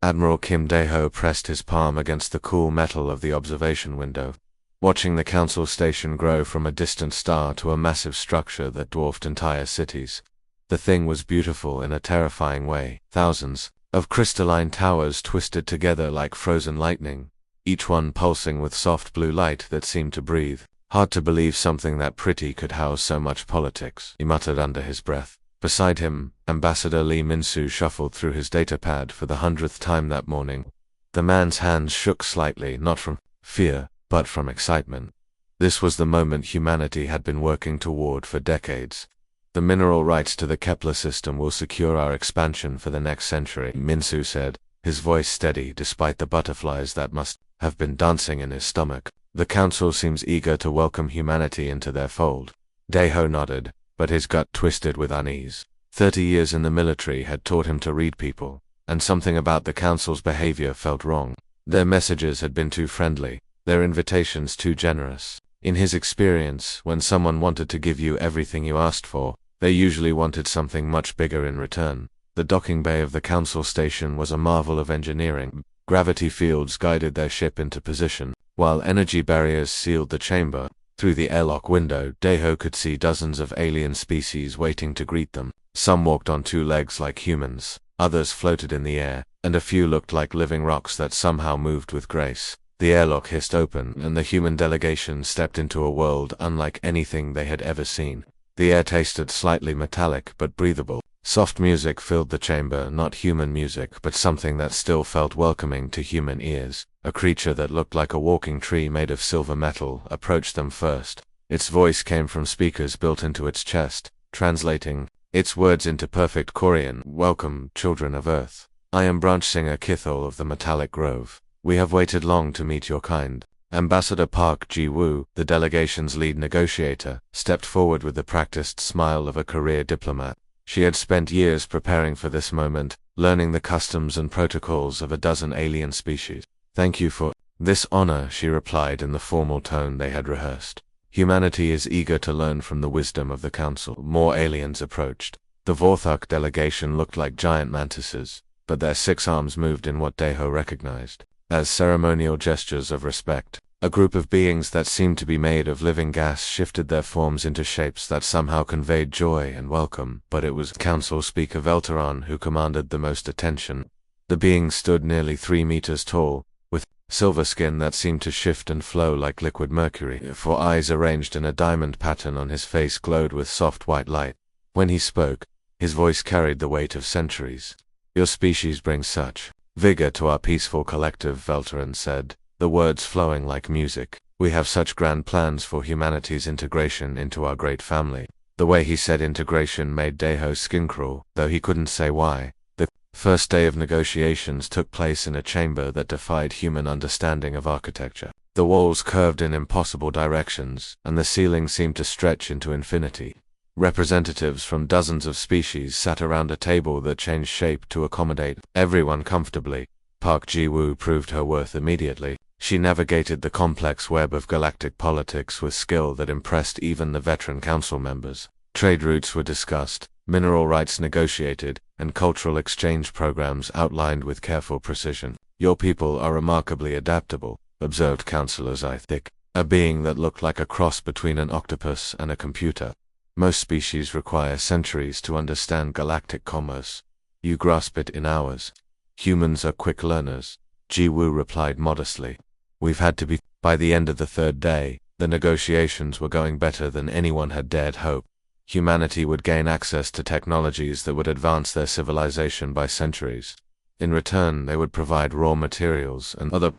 Admiral Kim Dae-ho pressed his palm against the cool metal of the observation window, watching the council station grow from a distant star to a massive structure that dwarfed entire cities. The thing was beautiful in a terrifying way. Thousands of crystalline towers twisted together like frozen lightning, each one pulsing with soft blue light that seemed to breathe. Hard to believe something that pretty could house so much politics, he muttered under his breath. Beside him, Ambassador Lee Min-soo shuffled through his datapad for the 100th time that morning. The man's hands shook slightly, not from fear, but from excitement. This was the moment humanity had been working toward for decades. The mineral rights to the Kepler system will secure our expansion for the next century, Min-soo said, his voice steady despite the butterflies that must have been dancing in his stomach. The council seems eager to welcome humanity into their fold. Dae-ho nodded, but his gut twisted with unease. 30 years in the military had taught him to read people, and something about the council's behavior felt wrong. Their messages had been too friendly, their invitations too generous. In his experience, when someone wanted to give you everything you asked for, they usually wanted something much bigger in return. The docking bay of the council station was a marvel of engineering. Gravity fields guided their ship into position, while energy barriers sealed the chamber. Through the airlock window, Dae-ho could see dozens of alien species waiting to greet them. Some walked on two legs like humans, others floated in the air, and a few looked like living rocks that somehow moved with grace. The airlock hissed open, and the human delegation stepped into a world unlike anything they had ever seen. The air tasted slightly metallic but breathable. Soft music filled the chamber, not human music, but something that still felt welcoming to human ears. A creature that looked like a walking tree made of silver metal approached them first. Its voice came from speakers built into its chest, translating its words into perfect Korean. "Welcome, children of Earth. I am branch singer Kithol of the Metallic Grove. We have waited long to meet your kind." Ambassador Park Ji-woo, the delegation's lead negotiator, stepped forward with the practiced smile of a career diplomat. She had spent years preparing for this moment, learning the customs and protocols of a dozen alien species. "Thank you for this honor," she replied in the formal tone they had rehearsed. Humanity is eager to learn from the wisdom of the council. More aliens approached. The Vorthok delegation looked like giant mantises, but their 6 arms moved in what Dae-ho recognized as ceremonial gestures of respect. A group of beings that seemed to be made of living gas shifted their forms into shapes that somehow conveyed joy and welcome, but it was Council Speaker Velteron who commanded the most attention. The being stood nearly 3 meters tall, with silver skin that seemed to shift and flow like liquid mercury, for eyes arranged in a diamond pattern on his face glowed with soft white light. When he spoke, his voice carried the weight of centuries. "Your species brings such vigor to our peaceful collective," Velteron said, the words flowing like music. "We have such grand plans for humanity's integration into our great family." The way he said integration made Dae-ho's skin crawl, though he couldn't say why. The first day of negotiations took place in a chamber that defied human understanding of architecture. The walls curved in impossible directions, and the ceiling seemed to stretch into infinity. Representatives from dozens of species sat around a table that changed shape to accommodate everyone comfortably. Park Ji-woo proved her worth immediately. She navigated the complex web of galactic politics with skill that impressed even the veteran council members. Trade routes were discussed, mineral rights negotiated, and cultural exchange programs outlined with careful precision. "Your people are remarkably adaptable," observed Councillor Zythik, a being that looked like a cross between an octopus and a computer. "Most species require centuries to understand galactic commerce. You grasp it in hours. Humans are quick learners," Ji-woo replied modestly. "We've had to be." By the end of the 3rd day, the negotiations were going better than anyone had dared hope. Humanity would gain access to technologies that would advance their civilization by centuries. In return, they would provide raw materials and other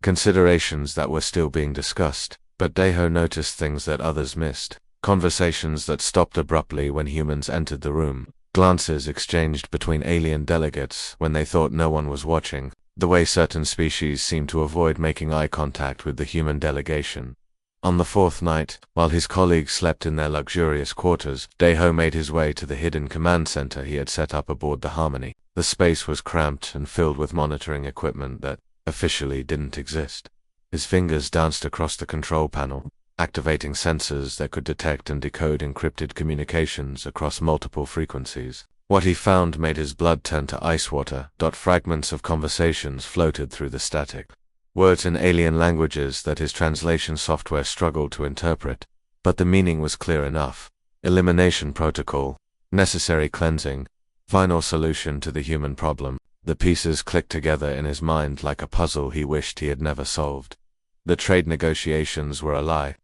considerations that were still being discussed. But Dae-ho noticed things that others missed. Conversations that stopped abruptly when humans entered the room. Glances exchanged between alien delegates when they thought no one was watching. The way certain species seemed to avoid making eye contact with the human delegation. On the 4th night, while his colleagues slept in their luxurious quarters, Dae-ho made his way to the hidden command center he had set up aboard the Harmony. The space was cramped and filled with monitoring equipment that officially didn't exist. His fingers danced across the control panel, activating sensors that could detect and decode encrypted communications across multiple frequencies. What he found made his blood turn to ice water. Fragments of conversations floated through the static. Words in alien languages that his translation software struggled to interpret. But the meaning was clear enough. Elimination protocol. Necessary cleansing. Final solution to the human problem. The pieces clicked together in his mind like a puzzle he wished he had never solved. The trade negotiations were a lie.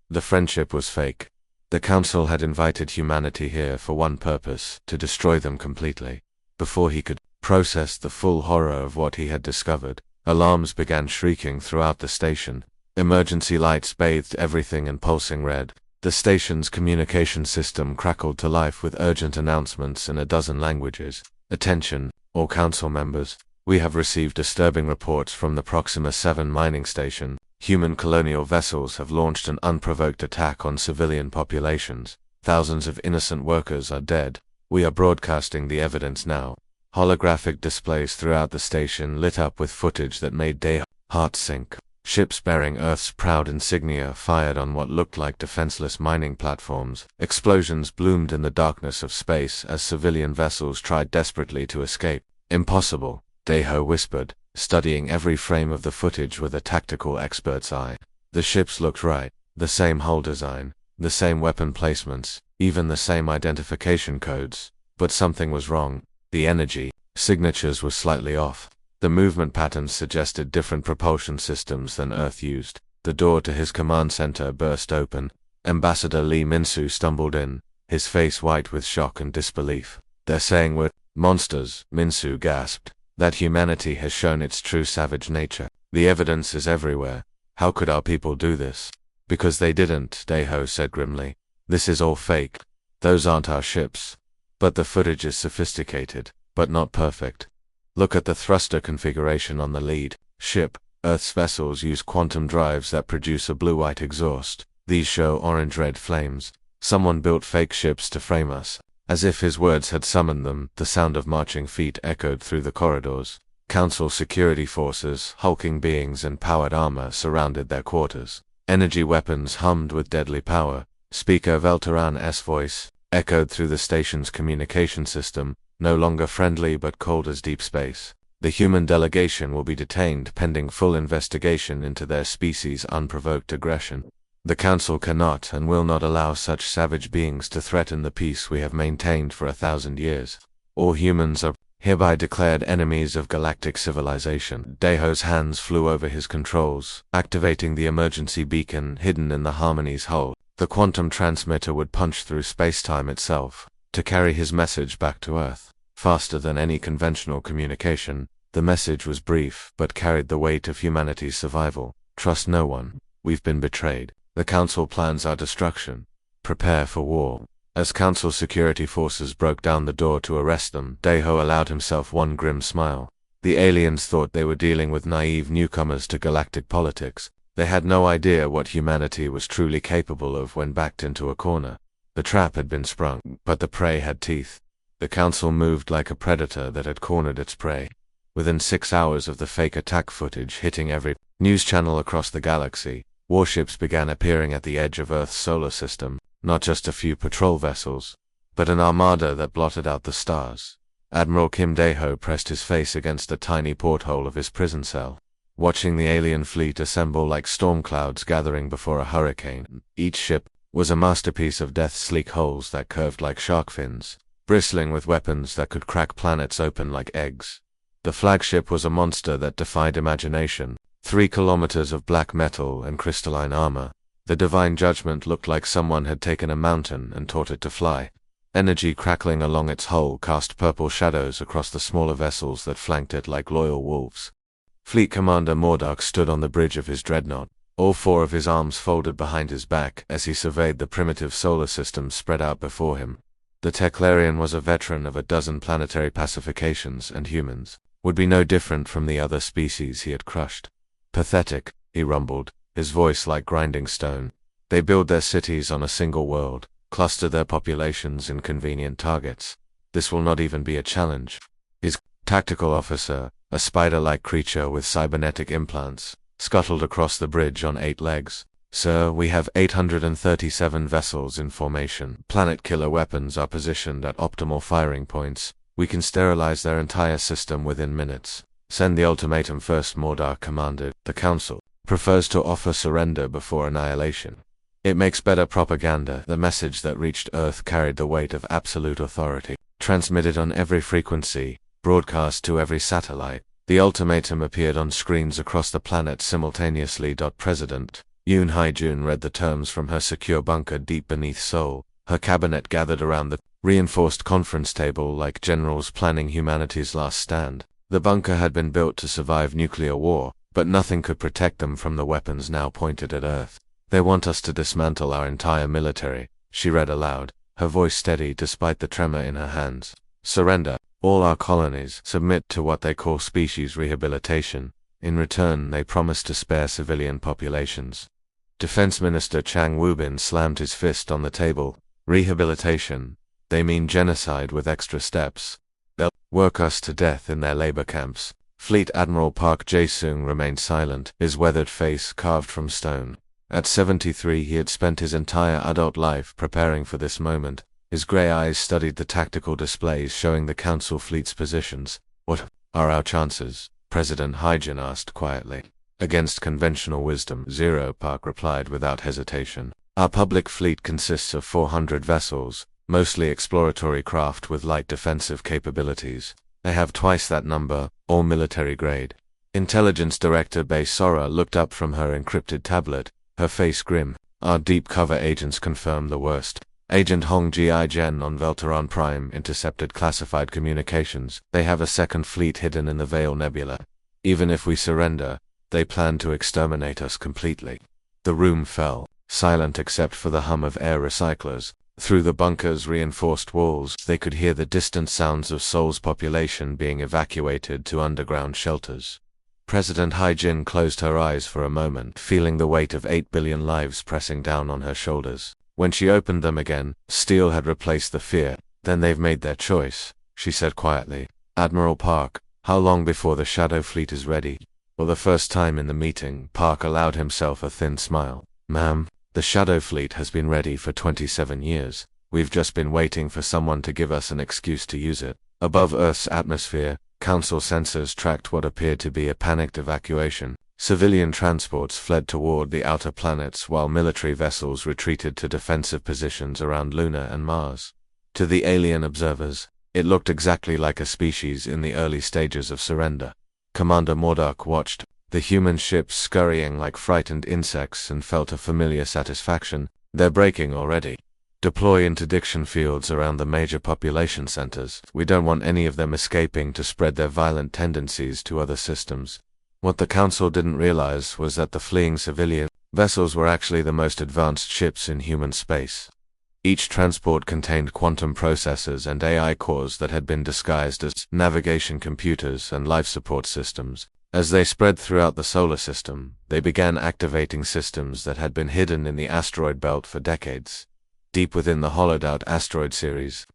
The friendship was fake. The Council had invited humanity here for one purpose, to destroy them completely. Before he could process the full horror of what he had discovered, alarms began shrieking throughout the station. Emergency lights bathed everything in pulsing red. The station's communication system crackled to life with urgent announcements in a dozen languages. Attention, all Council members. We have received disturbing reports from the Proxima 7 mining station. Human colonial vessels have launched an unprovoked attack on civilian populations. Thousands of innocent workers are dead. We are broadcasting the evidence now. Holographic displays throughout the station lit up with footage that made Dayho's heart sink. Ships bearing Earth's proud insignia fired on what looked like defenseless mining platforms. Explosions bloomed in the darkness of space as civilian vessels tried desperately to escape. Impossible, Dayho whispered, studying every frame of the footage with a tactical expert's eye. The ships looked right, the same hull design, the same weapon placements, even the same identification codes. But something was wrong. The energy signatures were slightly off. The movement patterns suggested different propulsion systems than Earth used. The door to his command center burst open. Ambassador Lee Minsu stumbled in, his face white with shock and disbelief. They're saying we're monsters, Minsu gasped. That humanity has shown its true savage nature. The evidence is everywhere. How could our people do this? Because they didn't, Dayho said grimly. This is all fake. Those aren't our ships. But the footage is sophisticated, but not perfect. Look at the thruster configuration on the lead ship. Earth's vessels use quantum drives that produce a blue-white exhaust. These show orange-red flames. Someone built fake ships to frame us. As if his words had summoned them, the sound of marching feet echoed through the corridors. Council security forces, hulking beings in powered armor surrounded their quarters. Energy weapons hummed with deadly power. Speaker Velteran's voice echoed through the station's communication system, no longer friendly but cold as deep space. The human delegation will be detained pending full investigation into their species' unprovoked aggression. The Council cannot and will not allow such savage beings to threaten the peace we have maintained for 1,000 years. All humans are hereby declared enemies of galactic civilization. Dayho's hands flew over his controls, activating the emergency beacon hidden in the Harmony's hull. The quantum transmitter would punch through space-time itself to carry his message back to Earth. Faster than any conventional communication, the message was brief but carried the weight of humanity's survival. Trust no one. We've been betrayed. The Council plans our destruction. Prepare for war. As Council security forces broke down the door to arrest them, Dayho allowed himself one grim smile. The aliens thought they were dealing with naive newcomers to galactic politics. They had no idea what humanity was truly capable of when backed into a corner. The trap had been sprung, but the prey had teeth. The Council moved like a predator that had cornered its prey. Within 6 hours of the fake attack footage hitting every news channel across the galaxy, warships began appearing at the edge of Earth's solar system, not just a few patrol vessels, but an armada that blotted out the stars. Admiral Kim Dayho pressed his face against the tiny porthole of his prison cell, watching the alien fleet assemble like storm clouds gathering before a hurricane. Each ship was a masterpiece of death's sleek hulls that curved like shark fins, bristling with weapons that could crack planets open like eggs. The flagship was a monster that defied imagination. 3 kilometers of black metal and crystalline armor. The divine judgment looked like someone had taken a mountain and taught it to fly. Energy crackling along its hull cast purple shadows across the smaller vessels that flanked it like loyal wolves. Fleet Commander Mordark stood on the bridge of his dreadnought, all 4 of his arms folded behind his back as he surveyed the primitive solar system spread out before him. The Teclarian was a veteran of a dozen planetary pacifications, and humans would be no different from the other species he had crushed. Pathetic, he rumbled, his voice like grinding stone. They build their cities on a single world, cluster their populations in convenient targets. This will not even be a challenge. His tactical officer, a spider-like creature with cybernetic implants, scuttled across the bridge on 8 legs. Sir, we have 837 vessels in formation. Planet killer weapons are positioned at optimal firing points. We can sterilize their entire system within minutes. Send the ultimatum first, Mordar commanded. The Council prefers to offer surrender before annihilation. It makes better propaganda. The message that reached Earth carried the weight of absolute authority. Transmitted on every frequency, broadcast to every satellite. The ultimatum appeared on screens across the planet simultaneously. President Yoon Hye-jun read the terms from her secure bunker deep beneath Seoul. Her cabinet gathered around the reinforced conference table like generals planning humanity's last stand. The bunker had been built to survive nuclear war, but nothing could protect them from the weapons now pointed at Earth. They want us to dismantle our entire military, she read aloud, her voice steady despite the tremor in her hands. Surrender all our colonies, submit to what they call species rehabilitation. In return, they promise to spare civilian populations. Defense Minister Chang Woo-bin slammed his fist on the table. Rehabilitation? They mean genocide with extra steps. They'll work us to death in their labor camps. Fleet Admiral Park Jae-sung remained silent, his weathered face carved from stone. At 73 he had spent his entire adult life preparing for this moment. His gray eyes studied the tactical displays showing the Council fleet's positions. What are our chances? President Hye-jun asked quietly. Against conventional wisdom, 0, Park replied without hesitation. Our public fleet consists of 400 vessels, mostly exploratory craft with light defensive capabilities. They have twice that number, all military grade. Intelligence Director Bae Sora looked up from her encrypted tablet, her face grim. Our deep cover agents confirm the worst. Agent Hong Ji-jen on Velteron Prime intercepted classified communications. They have a second fleet hidden in the Veil Nebula. Even if we surrender, they plan to exterminate us completely. The room fell, silent except for the hum of air recyclers. Through the bunker's reinforced walls, they could hear the distant sounds of Seoul's population being evacuated to underground shelters. President Hye-jin closed her eyes for a moment, feeling the weight of 8 billion lives pressing down on her shoulders. When she opened them again, steel had replaced the fear. Then they've made their choice, she said quietly. Admiral Park, how long before the Shadow Fleet is ready? For the first time in the meeting, Park allowed himself a thin smile. Ma'am, the Shadow Fleet has been ready for 27 years. We've just been waiting for someone to give us an excuse to use it. Above Earth's atmosphere, Council sensors tracked what appeared to be a panicked evacuation. Civilian transports fled toward the outer planets while military vessels retreated to defensive positions around Luna and Mars. To the alien observers, it looked exactly like a species in the early stages of surrender. Commander Mordok watched the human ships scurrying like frightened insects and felt a familiar satisfaction. They're breaking already. Deploy interdiction fields around the major population centers. We don't want any of them escaping to spread their violent tendencies to other systems. What the Council didn't realize was that the fleeing civilian vessels were actually the most advanced ships in human space. Each transport contained quantum processors and AI cores that had been disguised as navigation computers and life support systems. As they spread throughout the solar system, they began activating systems that had been hidden in the asteroid belt for decades. Deep within the hollowed-out asteroid series,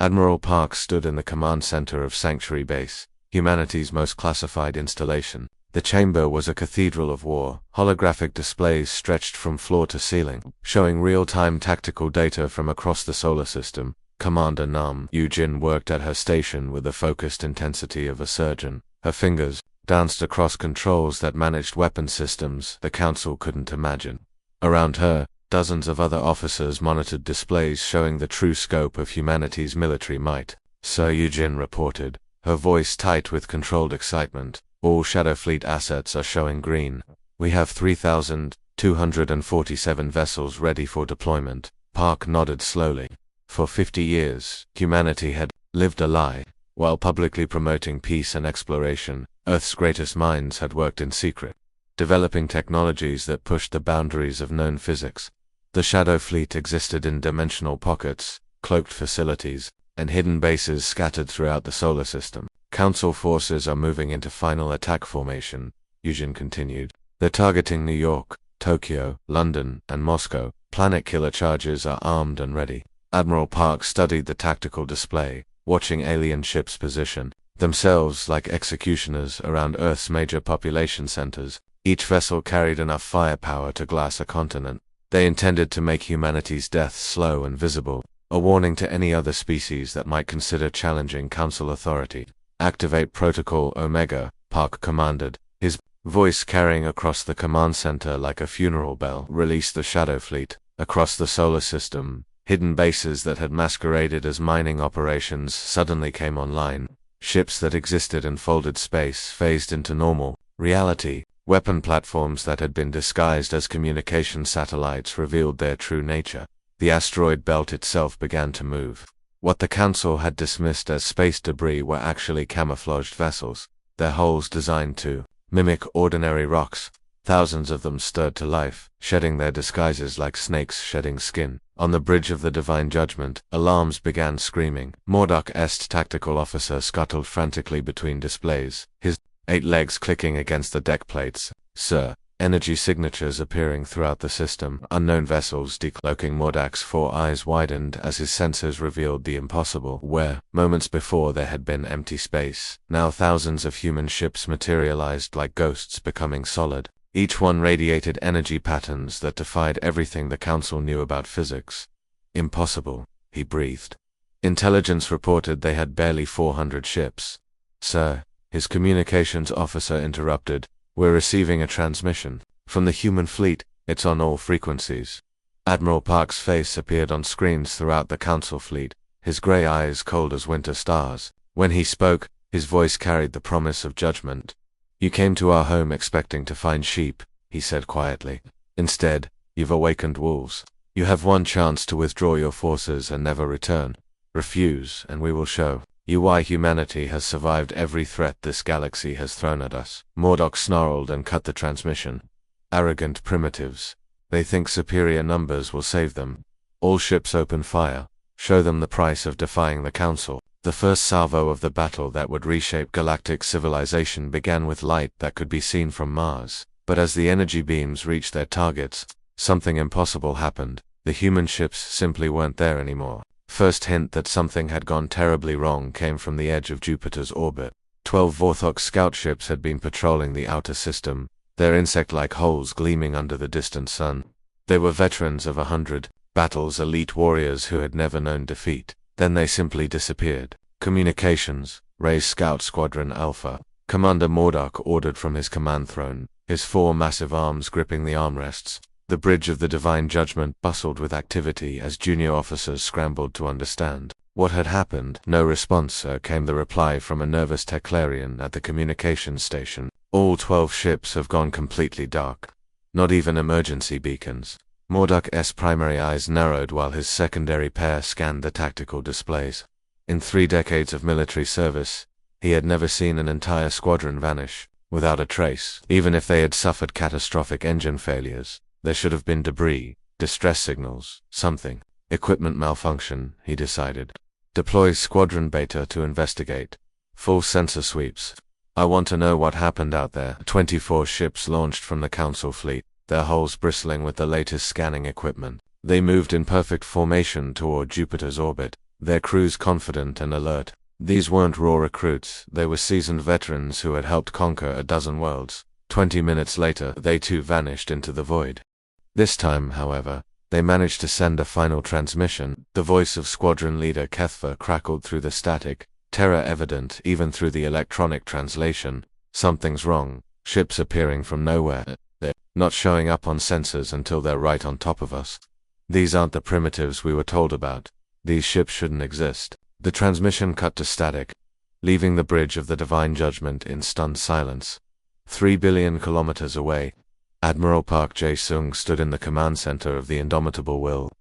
Admiral Park stood in the command center of Sanctuary Base, humanity's most classified installation. The chamber was a cathedral of war. Holographic displays stretched from floor to ceiling, showing real-time tactical data from across the solar system. Commander Nam Yoo-jin worked at her station with the focused intensity of a surgeon. Her fingers danced across controls that managed weapon systems the Council couldn't imagine. Around her, dozens of other officers monitored displays showing the true scope of humanity's military might. Sir Yoo-jin reported, her voice tight with controlled excitement. All Shadow Fleet assets are showing green. We have 3,247 vessels ready for deployment. Park nodded slowly. For 50 years, humanity had lived a lie. While publicly promoting peace and exploration, Earth's greatest minds had worked in secret, developing technologies that pushed the boundaries of known physics. The Shadow Fleet existed in dimensional pockets, cloaked facilities, and hidden bases scattered throughout the solar system. Council forces are moving into final attack formation, Yoo-jin continued. They're targeting New York, Tokyo, London, and Moscow. Planet killer charges are armed and ready. Admiral Park studied the tactical display, watching alien ships position themselves like executioners around Earth's major population centers. Each vessel carried enough firepower to glass a continent. They intended to make humanity's death slow and visible, a warning to any other species that might consider challenging Council authority. "Activate Protocol Omega," Park commanded, his voice carrying across the command center like a funeral bell. "Release the Shadow Fleet." Across the solar system, hidden bases that had masqueraded as mining operations suddenly came online. Ships that existed in folded space phased into normal reality. Weapon platforms that had been disguised as communication satellites revealed their true nature. The asteroid belt itself began to move. What the Council had dismissed as space debris were actually camouflaged vessels, their hulls designed to mimic ordinary rocks. Thousands of them stirred to life, shedding their disguises like snakes shedding skin. On the bridge of the Divine Judgment, alarms began screaming. Mordok-est tactical officer scuttled frantically between displays, his 8 legs clicking against the deck plates. "Sir." Energy signatures appearing throughout the system, unknown vessels decloaking. Mordok's 4 eyes widened as his sensors revealed the impossible. Where, moments before, there had been empty space, now thousands of human ships materialized like ghosts becoming solid. Each one radiated energy patterns that defied everything the Council knew about physics. "Impossible," he breathed. Intelligence reported they had barely 400 ships. "Sir," his communications officer interrupted, "we're receiving a transmission from the human fleet. It's on all frequencies." Admiral Park's face appeared on screens throughout the Council fleet, his gray eyes cold as winter stars. When he spoke, his voice carried the promise of judgment. "You came to our home expecting to find sheep," he said quietly. "Instead, you've awakened wolves. You have one chance to withdraw your forces and never return. Refuse, and we will show you why humanity has survived every threat this galaxy has thrown at us." Mordok snarled and cut the transmission. "Arrogant primitives. They think superior numbers will save them. All ships open fire. Show them the price of defying the Council." The first salvo of the battle that would reshape galactic civilization began with light that could be seen from Mars. But as the energy beams reached their targets, something impossible happened. The human ships simply weren't there anymore. First hint that something had gone terribly wrong came from the edge of Jupiter's orbit. 12 Vorthok scout ships had been patrolling the outer system, their insect-like hulls gleaming under the distant sun. They were veterans of 100 battles, elite warriors who had never known defeat. Then they simply disappeared. "Communications, raise Scout Squadron Alpha," Commander Mordok ordered from his command throne, his 4 massive arms gripping the armrests. The bridge of the Divine Judgment bustled with activity as junior officers scrambled to understand what had happened. "No response, sir," came the reply from a nervous Teclarian at the communications station. "All 12 ships have gone completely dark. Not even emergency beacons." Mordok's primary eyes narrowed while his secondary pair scanned the tactical displays. In 3 decades of military service, he had never seen an entire squadron vanish without a trace. Even if they had suffered catastrophic engine failures, there should have been debris, distress signals, something. Equipment malfunction, he decided. Deploy Squadron Beta to investigate. Full sensor sweeps. I want to know what happened out there. 24 ships launched from the Council fleet, their hulls bristling with the latest scanning equipment. They moved in perfect formation toward Jupiter's orbit, their crews confident and alert. These weren't raw recruits, they were seasoned veterans who had helped conquer a dozen worlds. 20 minutes later, they too vanished into the void. This time, however, they managed to send a final transmission. The voice of Squadron Leader Kethva crackled through the static, terror evident even through the electronic translation. "Something's wrong. Ships appearing from nowhere. They're not showing up on sensors until they're right on top of us. These aren't the primitives we were told about. These ships shouldn't exist." The transmission cut to static, leaving the bridge of the Divine Judgment in stunned silence. 3 billion kilometers away, Admiral Park Jae-sung stood in the command center of the Indomitable Will,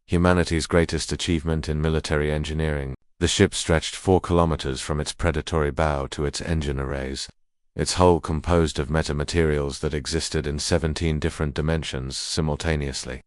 humanity's greatest achievement in military engineering. The ship stretched 4 kilometers from its predatory bow to its engine arrays, its hull composed of metamaterials that existed in 17 different dimensions simultaneously.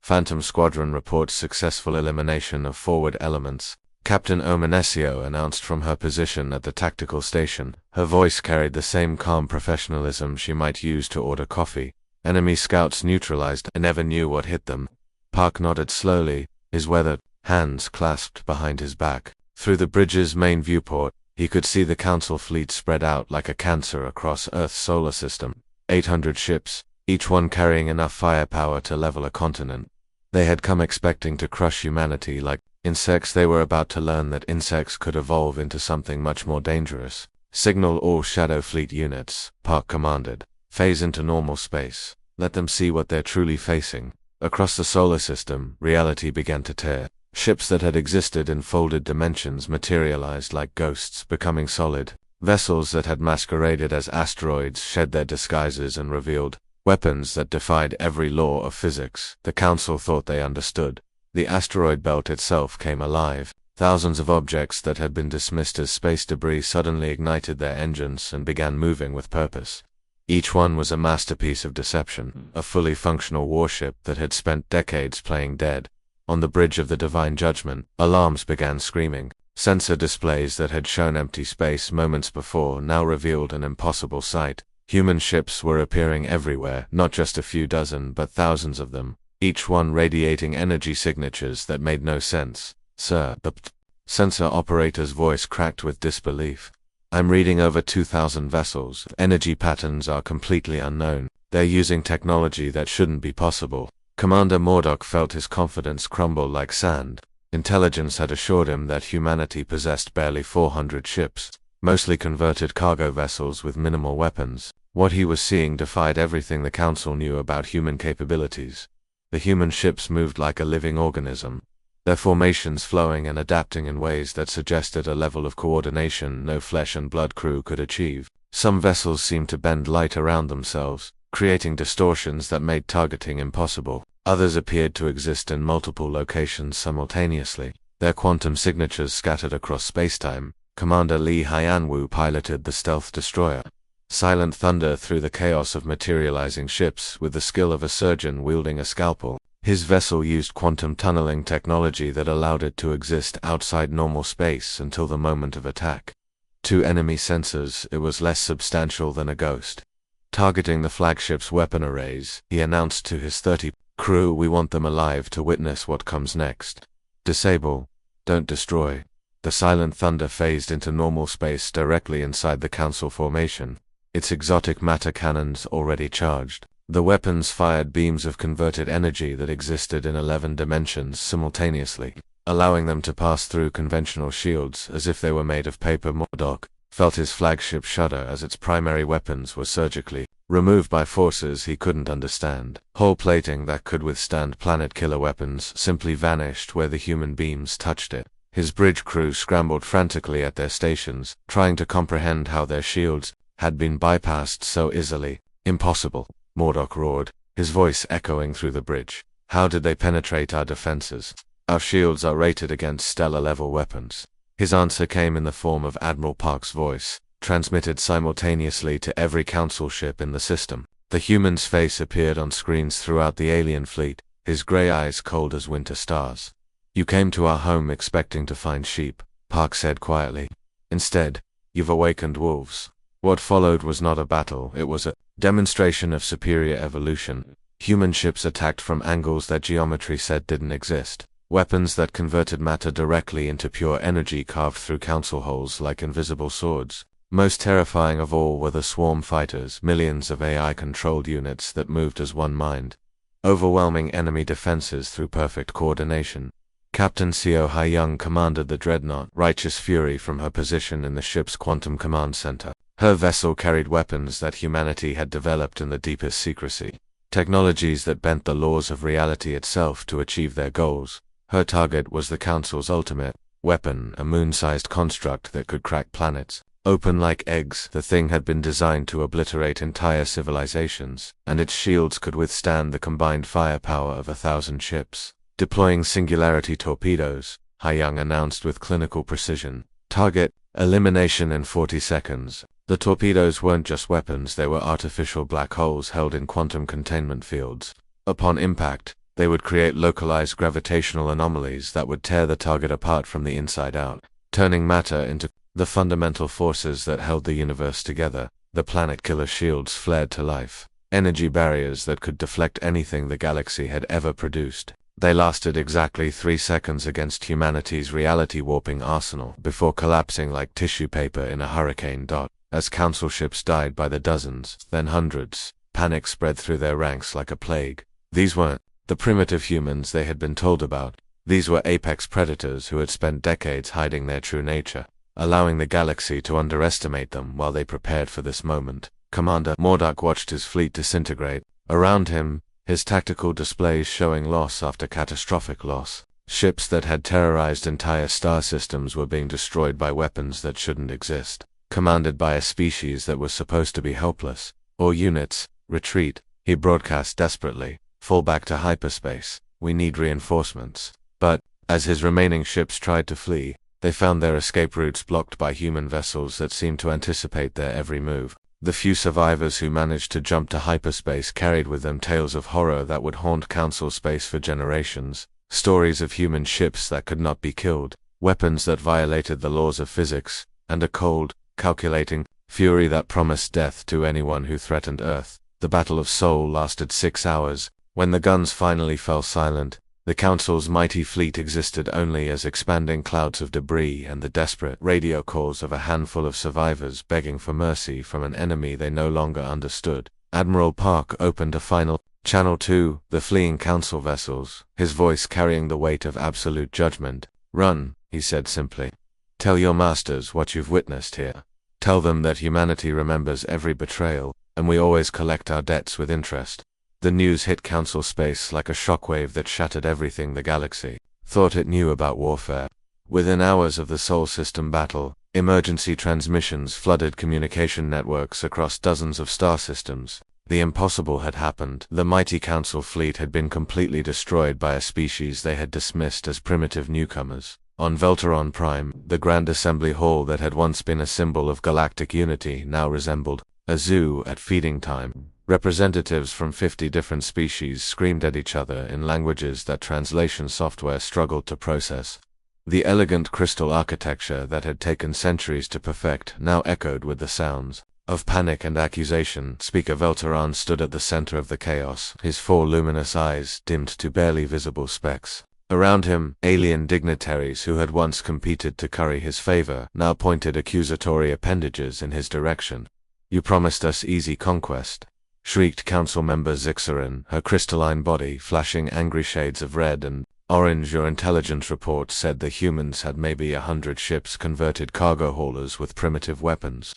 Phantom Squadron reports successful elimination of forward elements, Captain Omanesio announced from her position at the tactical station. Her voice carried the same calm professionalism she might use to order coffee. Enemy scouts neutralized and never knew what hit them. Park nodded slowly, his weathered hands clasped behind his back. Through the bridge's main viewport, he could see the Council fleet spread out like a cancer across Earth's solar system. 800 ships, each one carrying enough firepower to level a continent. They had come expecting to crush humanity like insects. They were about to learn that insects could evolve into something much more dangerous. Signal all Shadow Fleet units, Park commanded. Phase into normal space. Let them see what they're truly facing. Across the solar system, reality began to tear. Ships that had existed in folded dimensions materialized like ghosts, becoming solid. Vessels that had masqueraded as asteroids shed their disguises and revealed weapons that defied every law of physics. The Council thought they understood. The asteroid belt itself came alive. Thousands of objects that had been dismissed as space debris suddenly ignited their engines and began moving with purpose. Each one was a masterpiece of deception, a fully functional warship that had spent decades playing dead. On the bridge of the Divine Judgment, alarms began screaming. Sensor displays that had shown empty space moments before now revealed an impossible sight. Human ships were appearing everywhere, not just a few dozen but thousands of them, each one radiating energy signatures that made no sense. Sir, the sensor operator's voice cracked with disbelief. I'm reading over 2,000 vessels. Energy patterns are completely unknown. They're using technology that shouldn't be possible. Commander Mordok felt his confidence crumble like sand. Intelligence had assured him that humanity possessed barely 400 ships, mostly converted cargo vessels with minimal weapons. What he was seeing defied everything the Council knew about human capabilities. The human ships moved like a living organism, their formations flowing and adapting in ways that suggested a level of coordination no flesh and blood crew could achieve. Some vessels seemed to bend light around themselves, creating distortions that made targeting impossible. Others appeared to exist in multiple locations simultaneously, their quantum signatures scattered across spacetime. Commander Lee Hyanwu piloted the stealth destroyer. Silent thunder through the chaos of materializing ships with the skill of a surgeon wielding a scalpel. His vessel used quantum tunneling technology that allowed it to exist outside normal space until the moment of attack. To enemy sensors, it was less substantial than a ghost. Targeting the flagship's weapon arrays, he announced to his 30 crew, "We want them alive to witness what comes next. Disable, don't destroy." The silent thunder phased into normal space directly inside the Council formation, its exotic matter cannons already charged. The weapons fired beams of converted energy that existed in 11 dimensions simultaneously, allowing them to pass through conventional shields as if they were made of paper. Mordok felt his flagship shudder as its primary weapons were surgically removed by forces he couldn't understand. Hull plating that could withstand planet-killer weapons simply vanished where the human beams touched it. His bridge crew scrambled frantically at their stations, trying to comprehend how their shields had been bypassed so easily. "Impossible," Mordok roared, his voice echoing through the bridge. "How did they penetrate our defenses? Our shields are rated against stellar-level weapons." His answer came in the form of Admiral Park's voice, transmitted simultaneously to every Council ship in the system. The human's face appeared on screens throughout the alien fleet, his gray eyes cold as winter stars. "You came to our home expecting to find sheep," Park said quietly. "Instead, you've awakened wolves." What followed was not a battle, it was a demonstration of superior evolution. Human ships attacked from angles that geometry said didn't exist. Weapons that converted matter directly into pure energy carved through Council holes like invisible swords. Most terrifying of all were the swarm fighters, millions of AI-controlled units that moved as one mind, overwhelming enemy defenses through perfect coordination. Captain Seo Hai-young commanded the dreadnought Righteous Fury from her position in the ship's quantum command center. Her vessel carried weapons that humanity had developed in the deepest secrecy, technologies that bent the laws of reality itself to achieve their goals. Her target was the Council's ultimate weapon, a moon-sized construct that could crack planets open like eggs. The thing had been designed to obliterate entire civilizations, and its shields could withstand the combined firepower of 1,000 ships. Deploying singularity torpedoes, Hai-young announced with clinical precision. Target elimination in 40 seconds. The torpedoes weren't just weapons, they were artificial black holes held in quantum containment fields. Upon impact, they would create localized gravitational anomalies that would tear the target apart from the inside out, turning matter into the fundamental forces that held the universe together. The planet-killer shields flared to life, energy barriers that could deflect anything the galaxy had ever produced. They lasted exactly 3 seconds against humanity's reality-warping arsenal before collapsing like tissue paper in a hurricane. as council ships died by the dozens, then hundreds. Panic spread through their ranks like a plague. These weren't the primitive humans they had been told about. These were apex predators who had spent decades hiding their true nature, allowing the galaxy to underestimate them while they prepared for this moment. Commander Mordok watched his fleet disintegrate. Around him, his tactical displays showing loss after catastrophic loss. Ships that had terrorized entire star systems were being destroyed by weapons that shouldn't exist, commanded by a species that was supposed to be helpless. All units, retreat, he broadcast desperately. Fall back to hyperspace. We need reinforcements. But, as his remaining ships tried to flee, they found their escape routes blocked by human vessels that seemed to anticipate their every move. The few survivors who managed to jump to hyperspace carried with them tales of horror that would haunt Council space for generations. Stories of human ships that could not be killed, weapons that violated the laws of physics, and a cold, calculating fury that promised death to anyone who threatened Earth. The Battle of Seoul lasted 6 hours. When the guns finally fell silent, the Council's mighty fleet existed only as expanding clouds of debris and the desperate radio calls of a handful of survivors begging for mercy from an enemy they no longer understood. Admiral Park opened a final channel to the fleeing Council vessels, his voice carrying the weight of absolute judgment. "Run," he said simply. "Tell your masters what you've witnessed here. Tell them that humanity remembers every betrayal, and we always collect our debts with interest." The news hit Council space like a shockwave that shattered everything the galaxy thought it knew about warfare. Within hours of the Sol System battle, emergency transmissions flooded communication networks across dozens of star systems. The impossible had happened. The mighty Council fleet had been completely destroyed by a species they had dismissed as primitive newcomers. On Velteron Prime, the Grand Assembly Hall that had once been a symbol of galactic unity now resembled a zoo at feeding time. Representatives from 50 different species screamed at each other in languages that translation software struggled to process. The elegant crystal architecture that had taken centuries to perfect now echoed with the sounds of panic and accusation. Speaker Velteron stood at the center of the chaos, his 4 luminous eyes dimmed to barely visible specks. Around him, alien dignitaries who had once competed to curry his favor now pointed accusatory appendages in his direction. "You promised us easy conquest," shrieked Council Member Zixarin, her crystalline body flashing angry shades of red and orange. "Your intelligence report said the humans had maybe 100 ships converted cargo haulers with primitive weapons."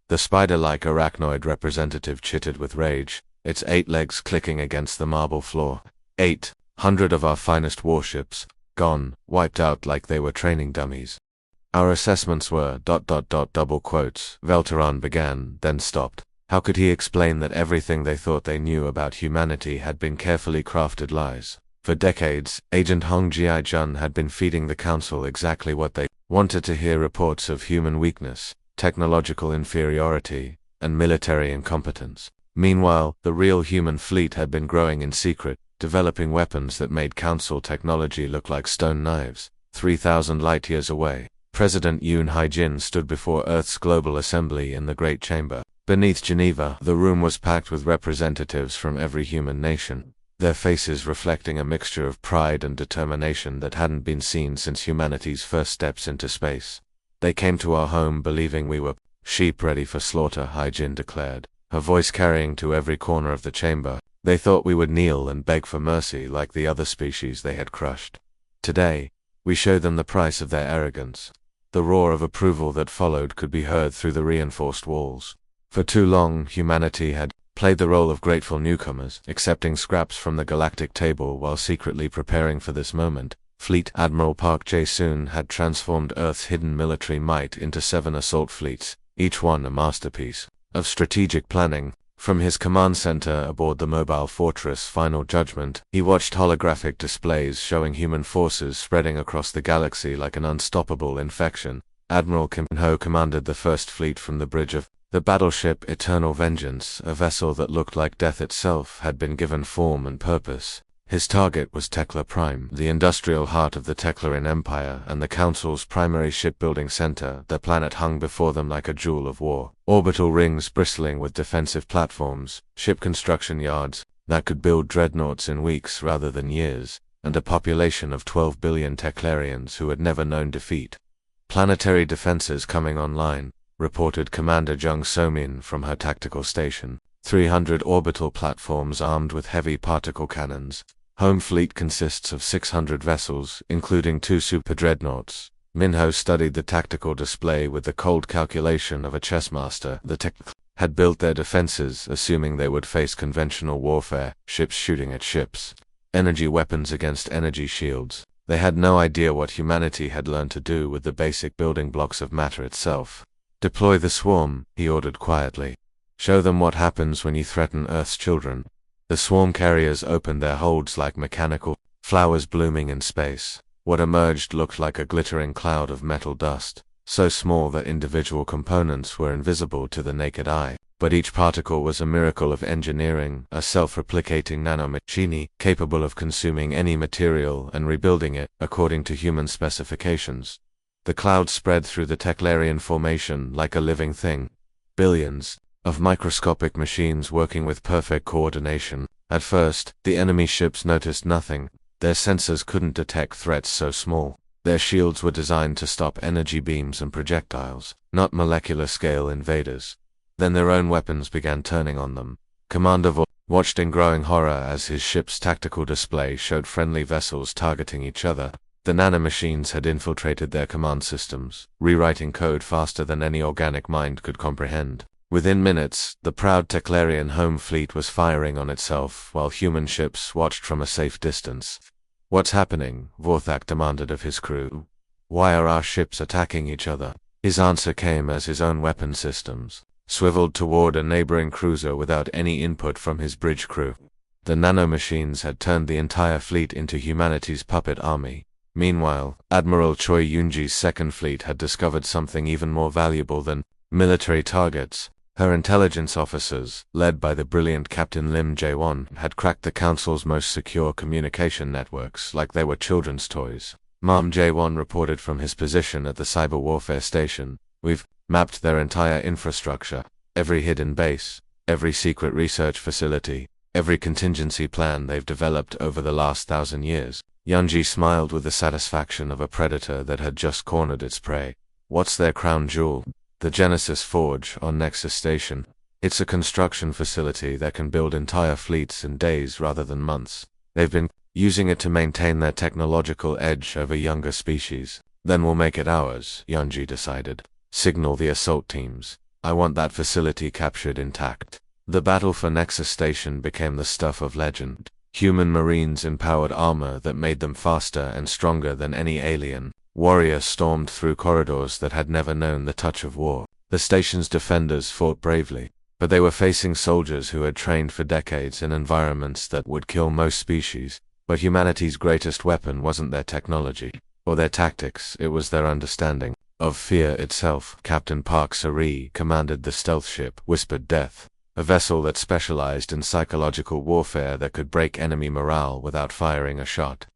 The spider-like arachnoid representative chittered with rage, its 8 legs clicking against the marble floor. 800 of our finest warships, gone, wiped out like they were training dummies. "Our assessments were ... double quotes," Velteron began, then stopped. How could he explain that everything they thought they knew about humanity had been carefully crafted lies? For decades, Agent Hong Ji-jun had been feeding the Council exactly what they wanted to hear: reports of human weakness, technological inferiority, and military incompetence. Meanwhile, the real human fleet had been growing in secret, developing weapons that made Council technology look like stone knives. 3,000 light-years away, President Yoon Hae-jin stood before Earth's Global Assembly in the Great Chamber. Beneath Geneva, the room was packed with representatives from every human nation, their faces reflecting a mixture of pride and determination that hadn't been seen since humanity's first steps into space. "They came to our home believing we were sheep ready for slaughter," Hae-jin declared, her voice carrying to every corner of the chamber. "They thought we would kneel and beg for mercy like the other species they had crushed. Today, we showed them the price of their arrogance." The roar of approval that followed could be heard through the reinforced walls. For too long, humanity had played the role of grateful newcomers, accepting scraps from the galactic table while secretly preparing for this moment. Fleet Admiral Park Jae-soon had transformed Earth's hidden military might into 7 assault fleets, each one a masterpiece of strategic planning. From his command center aboard the mobile fortress Final Judgment, he watched holographic displays showing human forces spreading across the galaxy like an unstoppable infection. Admiral Kim Ho commanded the first fleet from the bridge of the battleship Eternal Vengeance. A vessel that looked like death itself had been given form and purpose. His target was Tekla Prime, the industrial heart of the Teklarin Empire and the Council's primary shipbuilding center. The planet hung before them like a jewel of war. Orbital rings bristling with defensive platforms, ship construction yards that could build dreadnoughts in weeks rather than years, and a population of 12 billion Teklarians who had never known defeat. Planetary defenses coming online. reported Commander Jung So-min from her tactical station. 300 orbital platforms armed with heavy particle cannons. Home fleet consists of 600 vessels, including 2 super dreadnoughts. Minho studied the tactical display with the cold calculation of a chess master. The tech had built their defenses, assuming they would face conventional warfare, ships shooting at ships, energy weapons against energy shields. They had no idea what humanity had learned to do with the basic building blocks of matter itself. Deploy the swarm, he ordered quietly. Show them what happens when you threaten Earth's children. The swarm carriers opened their holds like mechanical flowers blooming in space. What emerged looked like a glittering cloud of metal dust, so small that individual components were invisible to the naked eye. But each particle was a miracle of engineering, a self-replicating nanomachine capable of consuming any material and rebuilding it according to human specifications. The cloud spread through the Teclarian formation like a living thing. Billions of microscopic machines working with perfect coordination. At first, the enemy ships noticed nothing. Their sensors couldn't detect threats so small. Their shields were designed to stop energy beams and projectiles, not molecular-scale invaders. Then their own weapons began turning on them. Commander Vor watched in growing horror as his ship's tactical display showed friendly vessels targeting each other. The nanomachines had infiltrated their command systems, rewriting code faster than any organic mind could comprehend. Within minutes, the proud Teclarian home fleet was firing on itself while human ships watched from a safe distance. "What's happening?" Vorthak demanded of his crew. "Why are our ships attacking each other?" His answer came as his own weapon systems swiveled toward a neighboring cruiser without any input from his bridge crew. The nanomachines had turned the entire fleet into humanity's puppet army. Meanwhile, Admiral Choi Yoonji's second fleet had discovered something even more valuable than military targets. Her intelligence officers, led by the brilliant Captain Lim Jae-won, had cracked the Council's most secure communication networks like they were children's toys. Mam Jae-won reported from his position at the cyber warfare station. "We've mapped their entire infrastructure, every hidden base, every secret research facility, every contingency plan they've developed over the last 1,000 years. Yoonji smiled with the satisfaction of a predator that had just cornered its prey. "What's their crown jewel?" "The Genesis Forge on Nexus Station. It's a construction facility that can build entire fleets in days rather than months. They've been using it to maintain their technological edge over younger species. Then we'll make it ours," Yoonji decided. "Signal the assault teams. I want that facility captured intact." The battle for Nexus Station became the stuff of legend. Human Marines in powered armor that made them faster and stronger than any alien warrior stormed through corridors that had never known the touch of war. The station's defenders fought bravely, but they were facing soldiers who had trained for decades in environments that would kill most species. But humanity's greatest weapon wasn't their technology or their tactics, it was their understanding of fear itself. Captain Park Sari commanded the stealth ship Whispered Death, a vessel that specialized in psychological warfare that could break enemy morale without firing a shot.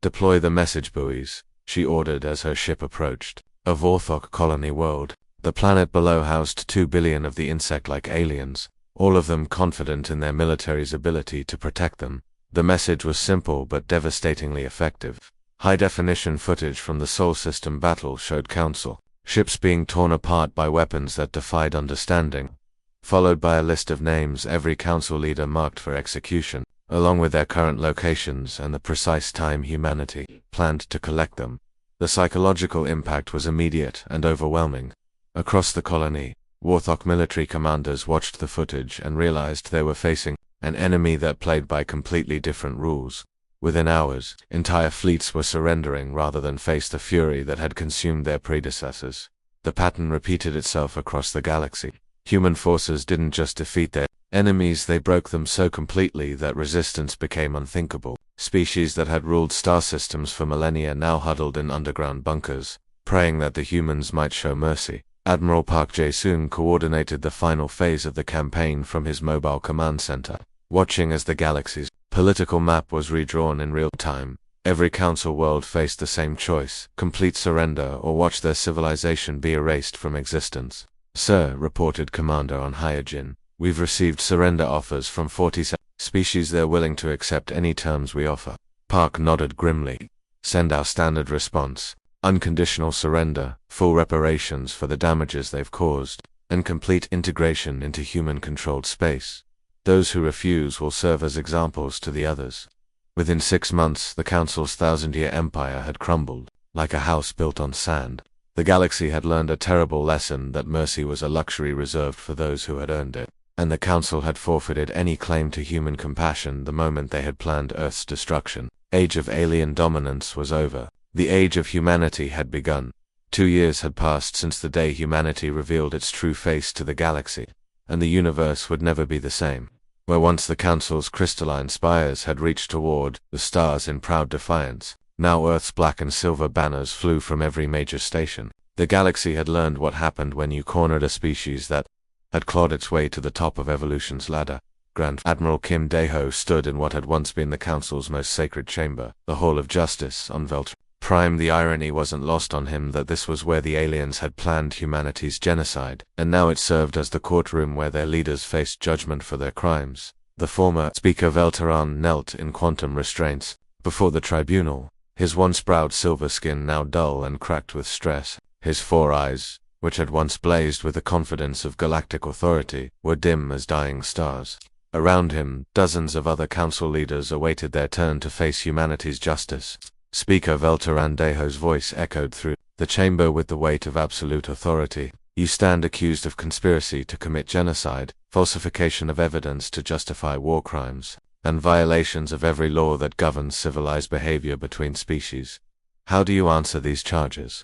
"Deploy the message buoys," she ordered as her ship approached. A Vorthok colony world. The planet below housed 2 billion of the insect-like aliens, all of them confident in their military's ability to protect them. The message was simple but devastatingly effective. High-definition footage from the Sol System battle showed Council ships being torn apart by weapons that defied understanding, followed by a list of names every Council leader marked for execution, along with their current locations and the precise time humanity planned to collect them. The psychological impact was immediate and overwhelming. Across the colony, Vorthok military commanders watched the footage and realized they were facing an enemy that played by completely different rules. Within hours, entire fleets were surrendering rather than face the fury that had consumed their predecessors. The pattern repeated itself across the galaxy. Human forces didn't just defeat their enemies, they broke them so completely that resistance became unthinkable. Species that had ruled star systems for millennia now huddled in underground bunkers, praying that the humans might show mercy. Admiral Park Jae-soon coordinated the final phase of the campaign from his mobile command center, watching as the galaxy's political map was redrawn in real time. Every Council world faced the same choice: complete surrender or watch their civilization be erased from existence. "Sir," reported Commander on Hyojin, "we've received surrender offers from 47 species. They're willing to accept any terms we offer." Park nodded grimly. "Send our standard response. unconditional surrender, full reparations for the damages they've caused, and complete integration into human-controlled space. Those who refuse will serve as examples to the others. Within 6 months, the Council's thousand-year empire had crumbled, like a house built on sand. The galaxy had learned a terrible lesson that mercy was a luxury reserved for those who had earned it, and the Council had forfeited any claim to human compassion the moment they had planned Earth's destruction. Age of alien dominance was over. The age of humanity had begun. 2 years had passed since the day humanity revealed its true face to the galaxy, and the universe would never be the same. Where once the Council's crystalline spires had reached toward the stars in proud defiance, now Earth's black and silver banners flew from every major station. The galaxy had learned what happened when you cornered a species that had clawed its way to the top of evolution's ladder. Grand Admiral Kim Dae-ho stood in what had once been the Council's most sacred chamber, the Hall of Justice, on Velt Prime. The irony wasn't lost on him that this was where the aliens had planned humanity's genocide, and now it served as the courtroom where their leaders faced judgment for their crimes. The former Speaker Velteran knelt in quantum restraints before the tribunal, his once proud silver skin now dull and cracked with stress. His 4 eyes, which had once blazed with the confidence of galactic authority, were dim as dying stars. Around him, dozens of other council leaders awaited their turn to face humanity's justice. Speaker Velteran Daeho's voice echoed through the chamber with the weight of absolute authority. You stand accused of conspiracy to commit genocide, falsification of evidence to justify war crimes, and violations of every law that governs civilized behavior between species. How do you answer these charges?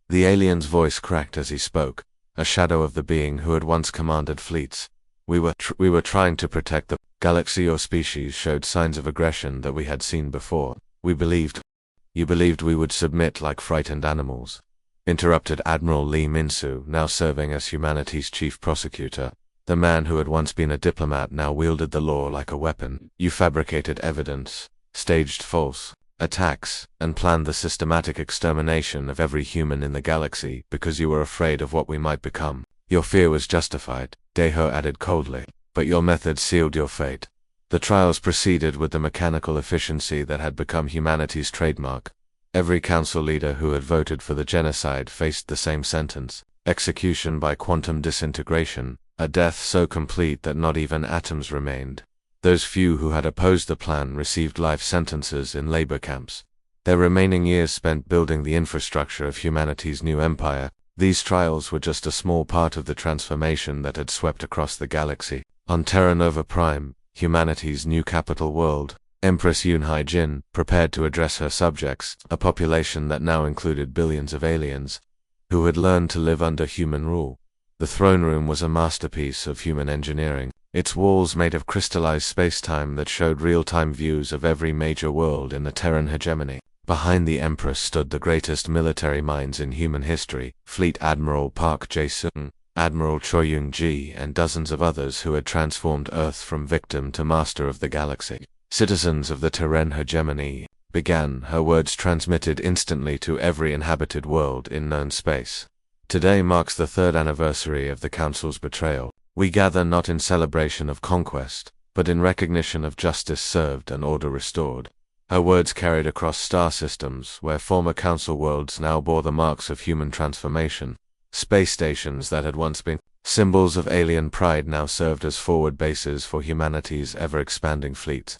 The alien's voice cracked as he spoke, a shadow of the being who had once commanded fleets. We were trying to protect the galaxy. Your species showed signs of aggression that we had seen before. You believed we would submit like frightened animals, interrupted Admiral Lee Min-soo, now serving as humanity's chief prosecutor. The man who had once been a diplomat now wielded the law like a weapon. You fabricated evidence, staged false attacks, and planned the systematic extermination of every human in the galaxy because you were afraid of what we might become. Your fear was justified, Dae-ho added coldly, but your methods sealed your fate. The trials proceeded with the mechanical efficiency that had become humanity's trademark. Every council leader who had voted for the genocide faced the same sentence: execution by quantum disintegration, a death so complete that not even atoms remained. Those few who had opposed the plan received life sentences in labor camps. Their remaining years spent building the infrastructure of humanity's new empire. These trials were just a small part of the transformation that had swept across the galaxy. On Terra Nova Prime, humanity's new capital world, Empress Yoon Jin prepared to address her subjects, a population that now included billions of aliens, who had learned to live under human rule. The throne room was a masterpiece of human engineering, its walls made of crystallized space-time that showed real-time views of every major world in the Terran hegemony. Behind the Empress stood the greatest military minds in human history, Fleet Admiral Park Jae-sung, Admiral Choi Young-ji, and dozens of others who had transformed Earth from victim to master of the galaxy. Citizens of the Terran hegemony, began her words transmitted instantly to every inhabited world in known space. Today marks the 3rd anniversary of the Council's betrayal. We gather not in celebration of conquest, but in recognition of justice served and order restored. Her words carried across star systems where former Council worlds now bore the marks of human transformation. Space stations that had once been symbols of alien pride now served as forward bases for humanity's ever-expanding fleet.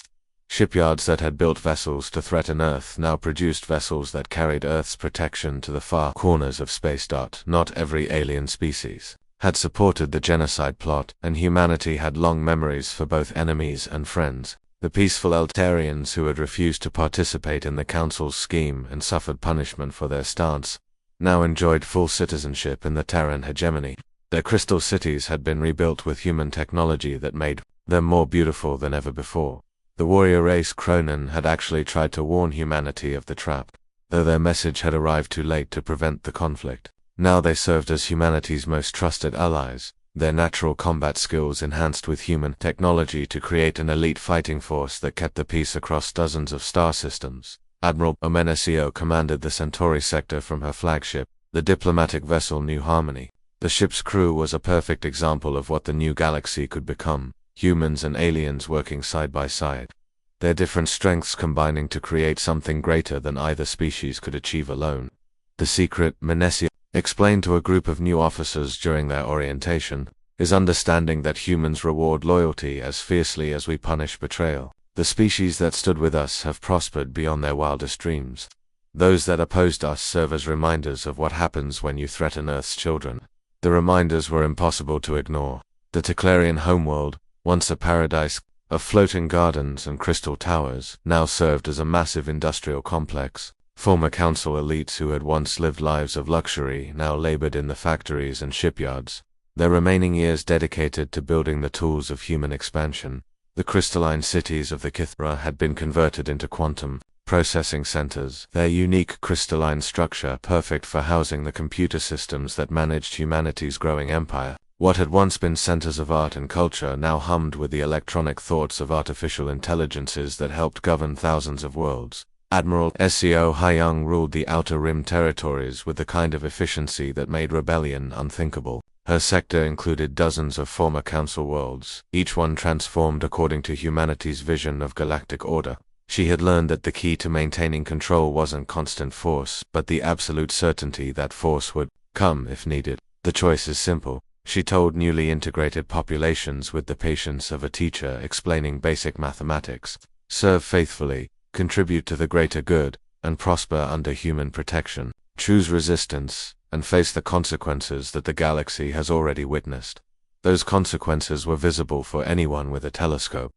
Shipyards that had built vessels to threaten Earth now produced vessels that carried Earth's protection to the far corners of space. Not every alien species had supported the genocide plot, and humanity had long memories for both enemies and friends. The peaceful Eltarians who had refused to participate in the Council's scheme and suffered punishment for their stance now enjoyed full citizenship in the Terran hegemony. Their crystal cities had been rebuilt with human technology that made them more beautiful than ever before. The warrior race Cronin had actually tried to warn humanity of the trap, though their message had arrived too late to prevent the conflict. Now they served as humanity's most trusted allies, their natural combat skills enhanced with human technology to create an elite fighting force that kept the peace across dozens of star systems. Admiral Omenesio commanded the Centauri sector from her flagship, the diplomatic vessel New Harmony. The ship's crew was a perfect example of what the new galaxy could become, humans and aliens working side by side, their different strengths combining to create something greater than either species could achieve alone. The secret, Menesia explained to a group of new officers during their orientation, is understanding that humans reward loyalty as fiercely as we punish betrayal. The species that stood with us have prospered beyond their wildest dreams. Those that opposed us serve as reminders of what happens when you threaten Earth's children. The reminders were impossible to ignore. The Teclarian homeworld, once a paradise of floating gardens and crystal towers, now served as a massive industrial complex. Former council elites who had once lived lives of luxury now labored in the factories and shipyards, their remaining years dedicated to building the tools of human expansion. The crystalline cities of the Kithra had been converted into quantum processing centers, their unique crystalline structure perfect for housing the computer systems that managed humanity's growing empire. What had once been centers of art and culture now hummed with the electronic thoughts of artificial intelligences that helped govern thousands of worlds. Admiral Sco Hyung ruled the Outer Rim territories with the kind of efficiency that made rebellion unthinkable. Her sector included dozens of former council worlds, each one transformed according to humanity's vision of galactic order. She had learned that the key to maintaining control wasn't constant force, but the absolute certainty that force would come if needed. The choice is simple, she told newly integrated populations with the patience of a teacher explaining basic mathematics. Serve faithfully, contribute to the greater good, and prosper under human protection. Choose resistance, and face the consequences that the galaxy has already witnessed. Those consequences were visible for anyone with a telescope.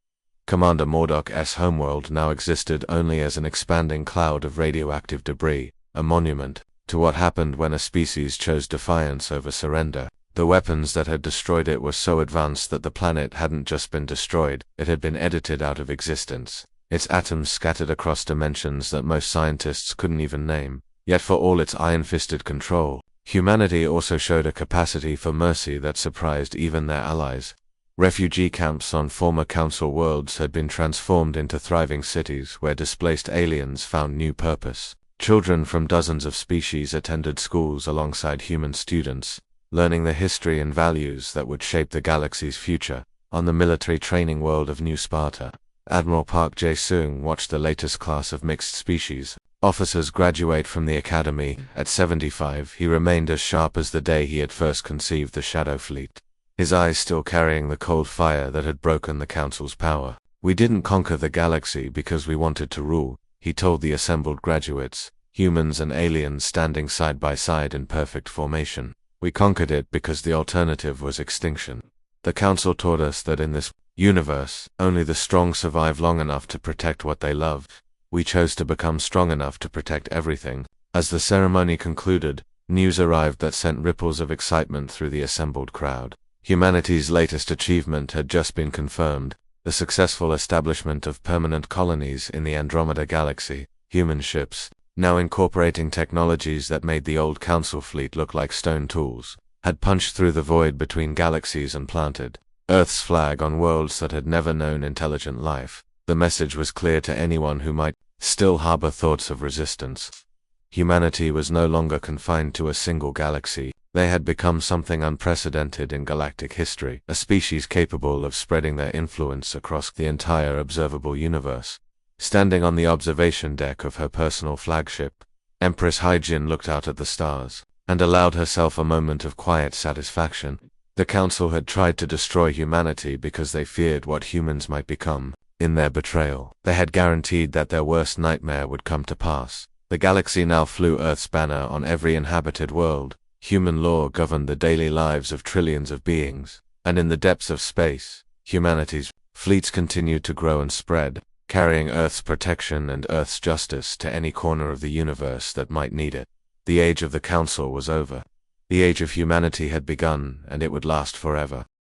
Commander Mordok's homeworld now existed only as an expanding cloud of radioactive debris, a monument to what happened when a species chose defiance over surrender. The weapons that had destroyed it were so advanced that the planet hadn't just been destroyed, it had been edited out of existence. Its atoms scattered across dimensions that most scientists couldn't even name. Yet for all its iron-fisted control, humanity also showed a capacity for mercy that surprised even their allies. Refugee camps on former council worlds had been transformed into thriving cities where displaced aliens found new purpose. Children from dozens of species attended schools alongside human students, learning the history and values that would shape the galaxy's future. On the military training world of New Sparta, Admiral Park Jae-sung watched the latest class of mixed species officers graduate from the academy. At 75, he remained as sharp as the day he had first conceived the Shadow Fleet, his eyes still carrying the cold fire that had broken the Council's power. "We didn't conquer the galaxy because we wanted to rule," he told the assembled graduates, humans and aliens standing side by side in perfect formation. "We conquered it because the alternative was extinction. The Council taught us that in this universe, only the strong survive long enough to protect what they love. We chose to become strong enough to protect everything." As the ceremony concluded, news arrived that sent ripples of excitement through the assembled crowd. Humanity's latest achievement had just been confirmed, the successful establishment of permanent colonies in the Andromeda Galaxy. Human ships, now incorporating technologies that made the old Council fleet look like stone tools, had punched through the void between galaxies and planted Earth's flag on worlds that had never known intelligent life. The message was clear to anyone who might still harbor thoughts of resistance. Humanity was no longer confined to a single galaxy. They had become something unprecedented in galactic history, a species capable of spreading their influence across the entire observable universe. Standing on the observation deck of her personal flagship, Empress Hyjin looked out at the stars, and allowed herself a moment of quiet satisfaction. The Council had tried to destroy humanity because they feared what humans might become. In their betrayal, they had guaranteed that their worst nightmare would come to pass. The galaxy now flew Earth's banner on every inhabited world. Human law governed the daily lives of trillions of beings, and in the depths of space, humanity's fleets continued to grow and spread, carrying Earth's protection and Earth's justice to any corner of the universe that might need it. The age of the Council was over. The age of humanity had begun, and it would last forever.